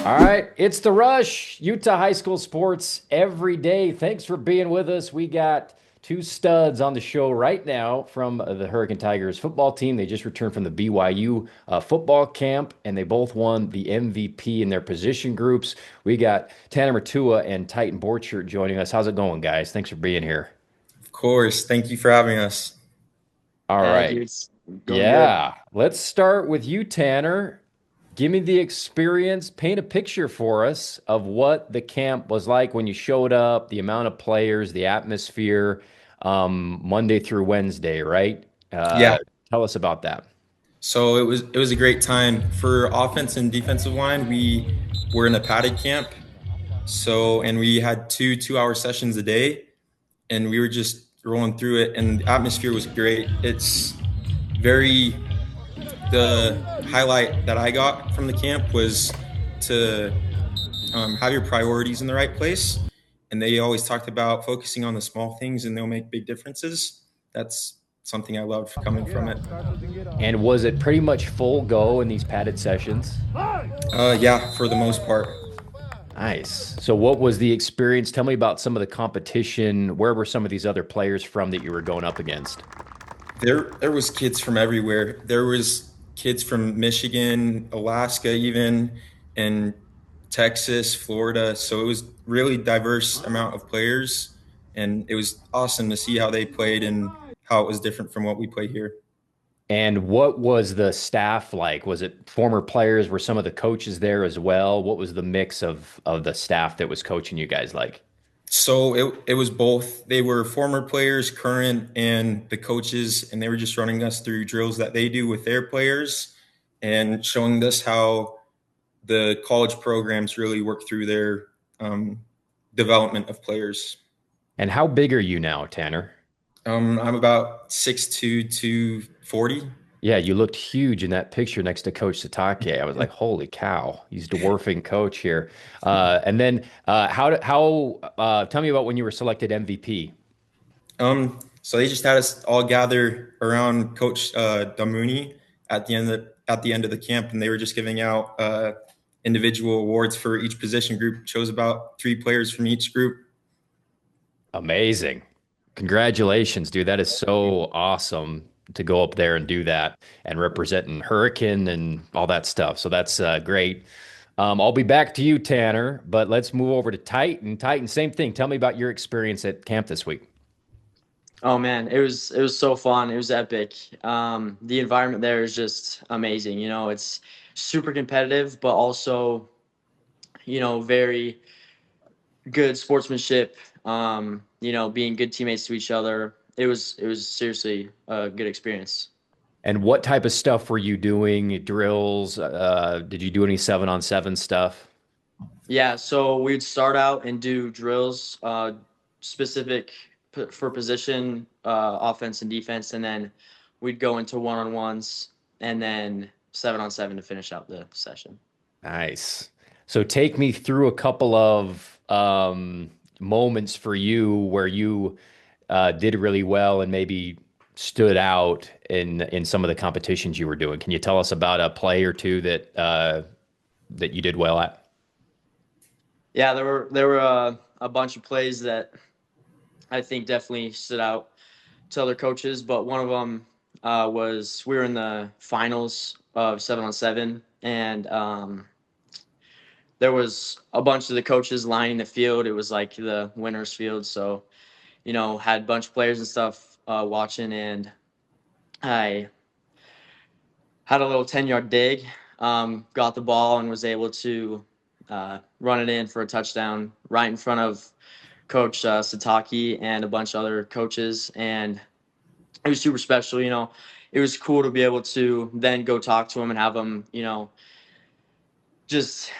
All right, it's the Rush, Utah High School Sports every day. Thanks for being with us. We got two studs on the show right now from the Hurricane Tigers football team. They just returned from the BYU Football Camp, and they both won the MVP in their position groups. We got Tanner Matua and Titan Borchardt joining us. How's it going, guys? Thanks for being here. Of course. Thank you for having us. All Thank right. you. It's going good. Yeah, let's start with you, Tanner. Give me the experience, paint a picture for us of what the camp was like when you showed up, the amount of players, the atmosphere, Monday through Wednesday, right? Yeah. Tell us about that. So it was a great time for offense and defensive line. We were in a padded camp. And we had two-hour sessions a day, and we were just rolling through it, and the atmosphere was great. It's very the highlight that I got from the camp was to have your priorities in the right place. And they always talked about focusing on the small things and they'll make big differences. That's something I loved coming from it. And was it pretty much full go in these padded sessions? Yeah, for the most part. Nice. So, what was the experience? Tell me about some of the competition. Where were some of these other players from that you were going up against? There was kids from everywhere. There was kids from Michigan, Alaska, even, and Texas, Florida. So it was really diverse amount of players, and it was awesome to see how they played and how it was different from what we play here. And what was the staff like? Was it former players? Were some of the coaches there as well? What was the mix of the staff that was coaching you guys like? So it was both. They were former players, current, and the coaches, and they were just running us through drills that they do with their players and showing us how the college programs really work through their development of players. And how big are you now, Tanner? I'm about 6'2", 240. Yeah, you looked huge in that picture next to Coach Satake. I was like, holy cow, he's dwarfing coach here. And then tell me about when you were selected MVP. So they just had us all gather around Coach Damuni at the end of the camp, and they were just giving out individual awards for each position group. Chose about 3 players from each group. Amazing. Congratulations, dude. That is so awesome to go up there and do that and representing Hurricane and all that stuff. So that's great. I'll be back to you, Tanner, but let's move over to Titan. Titan, same thing. Tell me about your experience at camp this week. Oh man, it was so fun. It was epic. The environment there is just amazing. It's super competitive, but also, very good sportsmanship. Being good teammates to each other. It was seriously a good experience. And what type of stuff were you doing? Drills? Did you do any 7-on-7 stuff? Yeah, so we'd start out and do drills, specific for position, offense and defense, and then we'd go into one-on-ones and then 7-on-7 to finish out the session. Nice. So take me through a couple of moments for you where you did really well and maybe stood out in some of the competitions you were doing. Can you tell us about a play or two that you did well at? Yeah, there were a bunch of plays that I think definitely stood out to other coaches, but one of them was we were in the finals of 7-on-7, and there was a bunch of the coaches lining the field. It was like the winners field, so had a bunch of players and stuff watching, and I had a little 10-yard dig, got the ball and was able to run it in for a touchdown right in front of Coach Sataki and a bunch of other coaches, and it was super special. It was cool to be able to then go talk to him and have him, just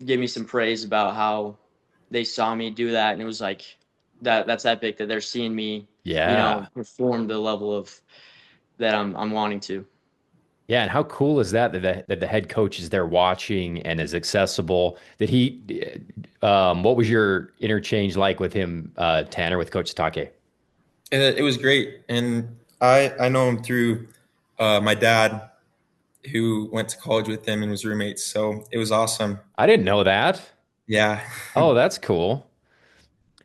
give me some praise about how they saw me do that, and it was like that's epic that they're seeing me, Yeah. perform the level of that I'm wanting to. Yeah, and how cool is that that the head coach is there watching and is accessible? What was your interchange like with him, Tanner, with Coach Take? And it was great, and I know him through my dad, who went to college with him and was roommates. So it was awesome. I didn't know that. Yeah. Oh, that's cool.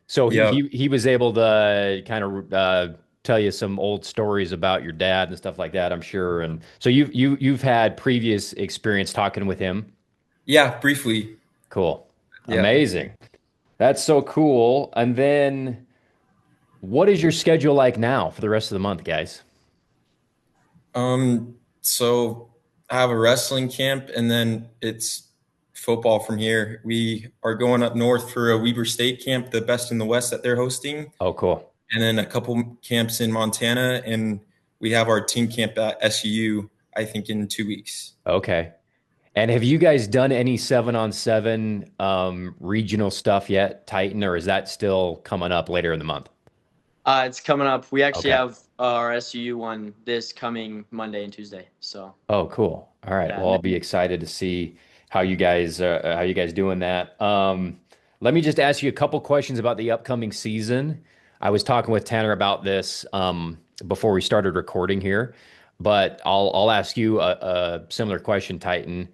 So he Yep. he he was able to kind of tell you some old stories about your dad and stuff like that, I'm sure. And so you've had previous experience talking with him. Yeah, briefly. Cool. Yeah. Amazing. That's so cool. And then what is your schedule like now for the rest of the month, guys? So I have a wrestling camp and then it's football from here. We are going up north for a Weber State camp, the best in the West that they're hosting, Oh, cool. and then a couple camps in Montana, and we have our team camp at SU, I think in 2 weeks. Okay. And have you guys done any 7-on-7 regional stuff yet, Titan, or is that still coming up later in the month? It's coming up. We actually Okay. have our SUU one this coming Monday and Tuesday. So Oh, cool. All right. yeah, Well, and I'll be excited to see how you guys doing that. Let me just ask you a couple questions about the upcoming season. I was talking with Tanner about this before we started recording here, but I'll ask you a similar question, Titan.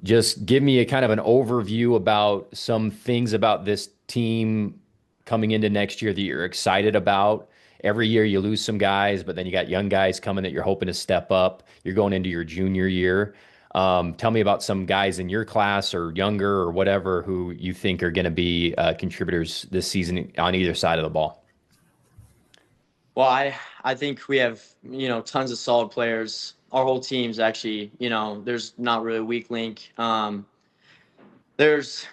Just give me a kind of an overview about some things about this team coming into next year that you're excited about. Every year you lose some guys, but then you got young guys coming that you're hoping to step up. You're going into your junior year. Tell me about some guys in your class or younger or whatever who you think are going to be contributors this season on either side of the ball. well, I think we have tons of solid players. Our whole team's actually there's not really a weak link. There's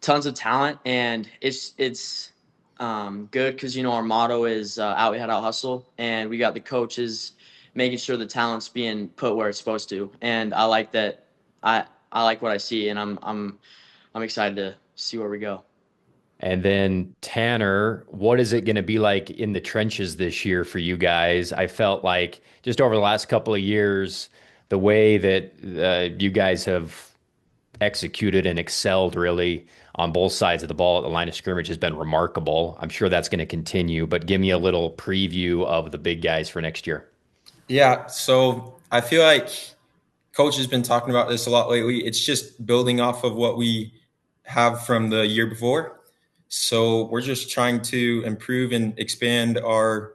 tons of talent, and it's good because our motto is out we had out hustle, and we got the coaches making sure the talent's being put where it's supposed to, and I like that. I like what I see, and I'm excited to see where we go. And then Tanner, what is it going to be like in the trenches this year for you guys? I felt like just over the last couple of years, the way that you guys have executed and excelled really on both sides of the ball at the line of scrimmage has been remarkable. I'm sure that's going to continue, but give me a little preview of the big guys for next year. Yeah. So I feel like coach has been talking about this a lot lately. It's just building off of what we have from the year before. So we're just trying to improve and expand our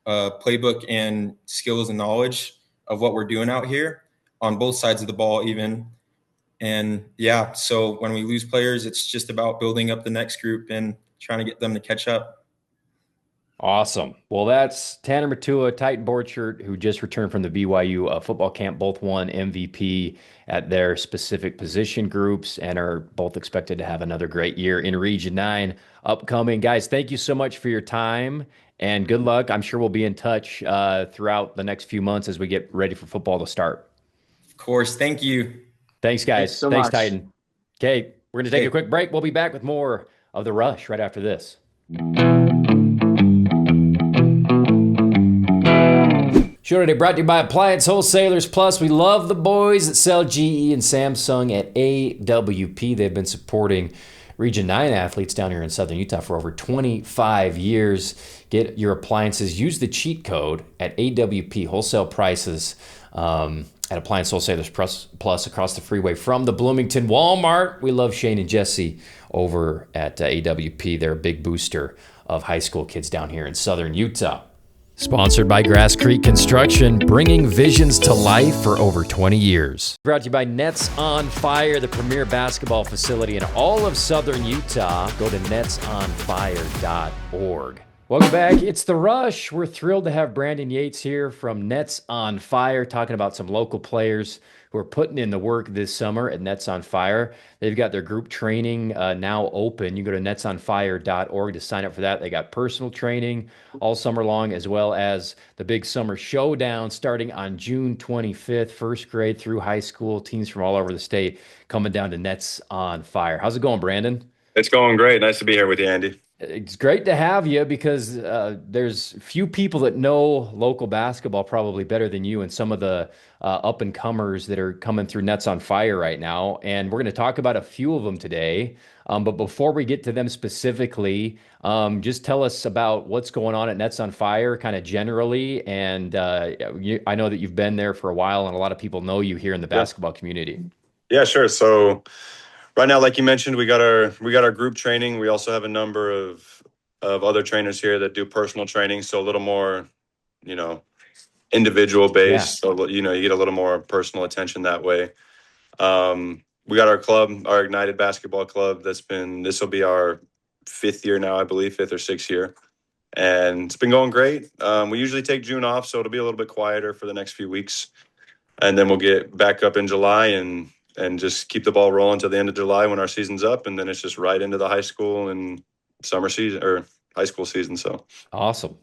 playbook and skills and knowledge of what we're doing out here on both sides of the ball, even. And yeah, so when we lose players, it's just about building up the next group and trying to get them to catch up. Awesome. Well, that's Tanner Matua, Titan Borchardt, who just returned from the BYU football camp. Both won MVP at their specific position groups and are both expected to have another great year in Region 9 upcoming. Guys, thank you so much for your time and good luck. I'm sure we'll be in touch throughout the next few months as we get ready for football to start. Of course. Thank you. Thanks, Thanks guys. so Thanks, much. Titan. Okay, we're going to take a Okay. quick break. We'll be back with more of The Rush right after this. Show today brought to you by Appliance Wholesalers Plus. We love the boys that sell GE and Samsung at AWP. They've been supporting Region 9 athletes down here in Southern Utah for over 25 years. Get your appliances. Use the cheat code at AWP. Wholesale prices at Appliance Wholesalers Plus across the freeway from the Bloomington Walmart. We love Shane and Jesse over at AWP. They're a big booster of high school kids down here in Southern Utah. Sponsored by Grass Creek Construction, bringing visions to life for over 20 years. Brought to you by Nets on Fire, the premier basketball facility in all of Southern Utah. Go to netsonfire.org. Welcome back. It's The Rush. We're thrilled to have Brandon Yates here from Nets on Fire, talking about some local players who are putting in the work this summer at Nets on Fire. They've got their group training now open. You go to netsonfire.org to sign up for that. They got personal training all summer long, as well as the big summer showdown starting on June 25th, first grade through high school. Teams from all over the state coming down to Nets on Fire. How's it going, Brandon? It's going great. Nice to be here with you, Andy. It's great to have you because there's few people that know local basketball probably better than you and some of the up and comers that are coming through Nets on Fire right now. And we're going to talk about a few of them today. But before we get to them specifically, just tell us about what's going on at Nets on Fire, kind of generally. And I know that you've been there for a while, and a lot of people know you here in the Yeah. basketball community. Yeah, sure. So right now, like you mentioned, we got our group training. We also have a number of other trainers here that do personal training, so a little more, you know, individual Yeah. based. So you get a little more personal attention that way. We got our club, our Ignited Basketball Club. This will be our fifth year now, I believe, fifth or sixth year, and it's been going great. We usually take June off, so it'll be a little bit quieter for the next few weeks, and then we'll get back up in July and just keep the ball rolling till the end of July when our season's up, and then it's just right into the high school and summer season or high school season. So, Awesome.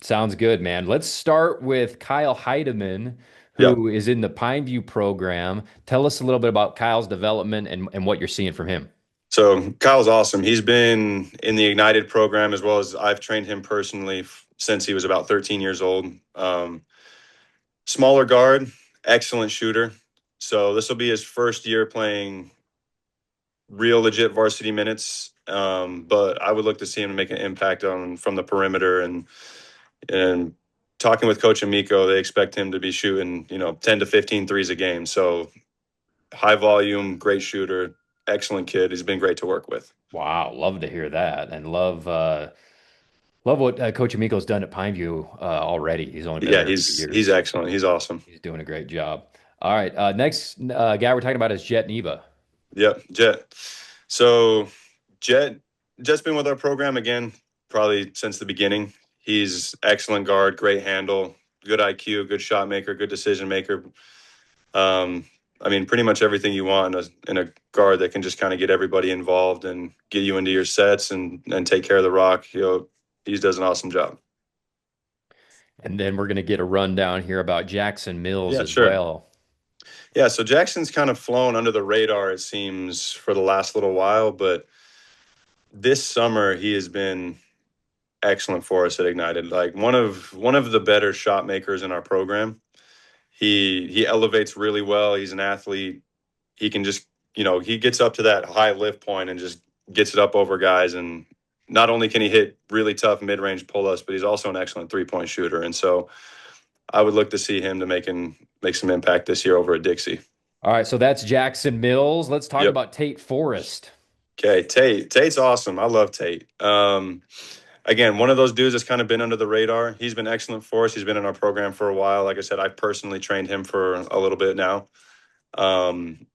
Sounds good, man. Let's start with Kyle Heidemann, yep. who is in the Pineview program. Tell us a little bit about Kyle's development and what you're seeing from him. So Kyle's awesome. He's been in the Ignited program as well as I've trained him personally since he was about 13 years old. Smaller guard, excellent shooter. So this will be his first year playing real legit varsity minutes. But I would look to see him make an impact on from the perimeter and talking with Coach Amico, they expect him to be shooting, 10 to 15 threes a game. So high volume, great shooter, excellent kid. He's been great to work with. Wow, love to hear that, and love what Coach Amico's done at Pineview already. He's only been Yeah, there a few he's years. excellent. He's awesome. He's doing a great job. All right, next guy we're talking about is Jet Neva. Yep, Jet. So Jet Jet's been with our program again, probably since the beginning. He's excellent guard, great handle, good IQ, good shot maker, good decision maker. Um, I mean, pretty much everything you want in a guard that can just kind of get everybody involved and get you into your sets and take care of the rock. He does an awesome job. And then we're going to get a rundown here about Jackson Mills Yeah, as sure. well. Yeah, so Jackson's kind of flown under the radar, it seems, for the last little while, but this summer he has been excellent for us at Ignited. Like one of the better shot makers in our program. He elevates really well. He's an athlete. He can just, he gets up to that high lift point and just gets it up over guys. And not only can he hit really tough mid-range pull-ups, but he's also an excellent three-point shooter. And so I would look to see him to make some impact this year over at Dixie. All right, so that's Jackson Mills. Let's talk Yep. about Tate Forrest. Okay, Tate's awesome. I love Tate. Again, one of those dudes that's kind of been under the radar. He's been excellent for us. He's been in our program for a while. Like I said, I've personally trained him for a little bit now. Um,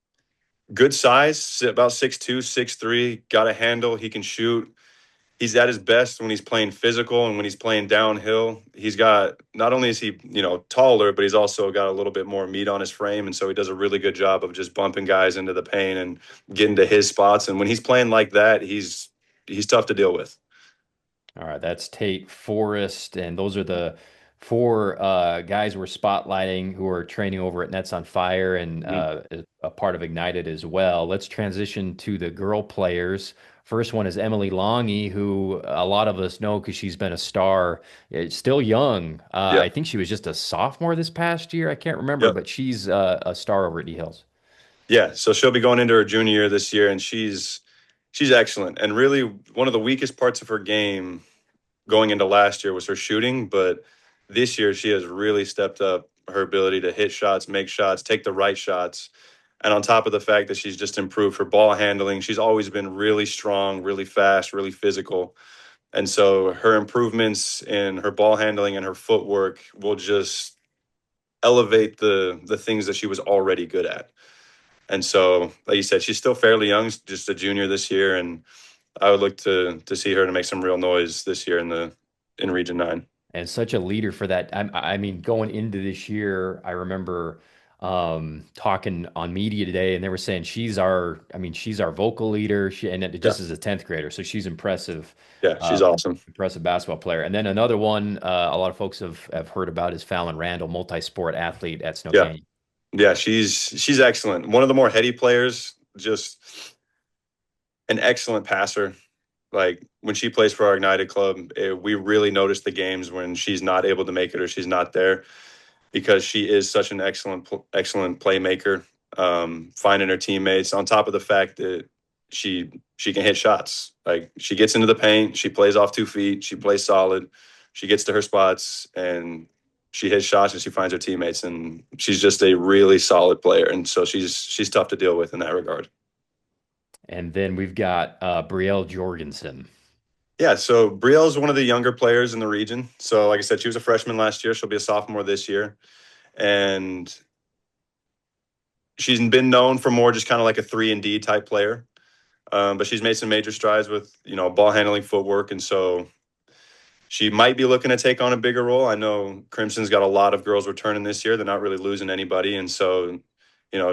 Good size, about 6'2", 6'3", got a handle. He can shoot. He's at his best when he's playing physical and when he's playing downhill. He's got, not only is he, taller, but he's also got a little bit more meat on his frame. And so he does a really good job of just bumping guys into the paint and getting to his spots. And when he's playing like that, he's tough to deal with. All right, that's Tate Forrest, and those are the four guys we're spotlighting who are training over at Nets on Fire and Mhm. a part of Ignited as well. Let's transition to the girl players. First one is Emily Longy, who a lot of us know because she's been a star. Still young. Yeah. I think she was just a sophomore this past year. I can't remember, Yep. but she's a star over at D Hills. Yeah. So she'll be going into her junior year this year, and she's excellent. And really, one of the weakest parts of her game going into last year was her shooting, but this year she has really stepped up her ability to hit shots, make shots, take the right shots. And on top of the fact that she's just improved her ball handling, she's always been really strong, really fast, really physical. And so her improvements in her ball handling and her footwork will just elevate the things that she was already good at. And so, like you said, she's still fairly young, just a junior this year, and I would look to see her to make some real noise this year in Region 9. And such a leader for that. I mean, going into this year, I remember talking on media today, and they were saying she's our vocal leader. And it Yeah, just as a 10th grader, so she's impressive, yeah, uh, she's awesome. impressive basketball player. And then another one a lot of folks have heard about is Fallon Randall, multi-sport athlete at Snow Yeah, Canyon. yeah, she's excellent. One of the more heady players, just an excellent passer. Like when she plays for our Ignited Club, we really notice the games when she's not able to make it or she's not there, because she is such an excellent playmaker, finding her teammates, on top of the fact that she can hit shots. Like she gets into the paint, she plays off 2 feet, she plays solid, she gets to her spots, and she hits shots and she finds her teammates, and she's just a really solid player. And so she's tough to deal with in that regard. And then we've got Brielle Jorgensen. Yeah, so Brielle is one of the younger players in the region. So like I said, she was a freshman last year. She'll be a sophomore this year. And she's been known for more just kind of like a 3-and-D type player. But she's made some major strides with, ball handling, footwork. And so she might be looking to take on a bigger role. I know Crimson's got a lot of girls returning this year. They're not really losing anybody. And so,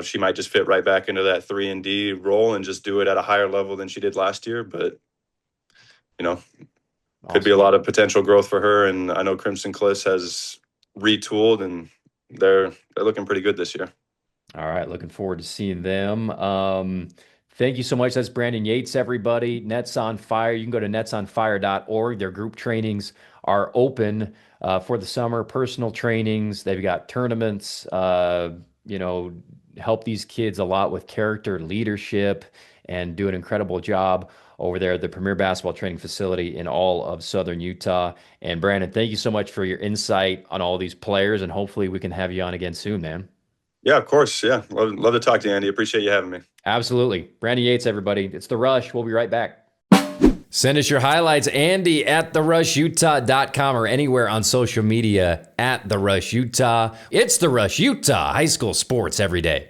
she might just fit right back into that 3-and-D role and just do it at a higher level than she did last year. But, could be a lot of potential growth for her. And I know Crimson Cliffs has retooled, and they're looking pretty good this year. All right, looking forward to seeing them. Thank you so much. That's Brandon Yates, everybody. Nets on Fire. You can go to netsonfire.org. Their group trainings are open for the summer, personal trainings. They've got tournaments, help these kids a lot with character and leadership, and do an incredible job over there at the premier basketball training facility in all of Southern Utah. And Brandon, thank you so much for your insight on all these players, and hopefully we can have you on again soon, man. Yeah, of course. Yeah. Love to talk to you, Andy. Appreciate you having me. Absolutely. Brandon Yates, everybody. It's The Rush. We'll be right back. Send us your highlights, Andy at therushutah.com, or anywhere on social media at The Rush Utah. It's The Rush Utah, high school sports every day.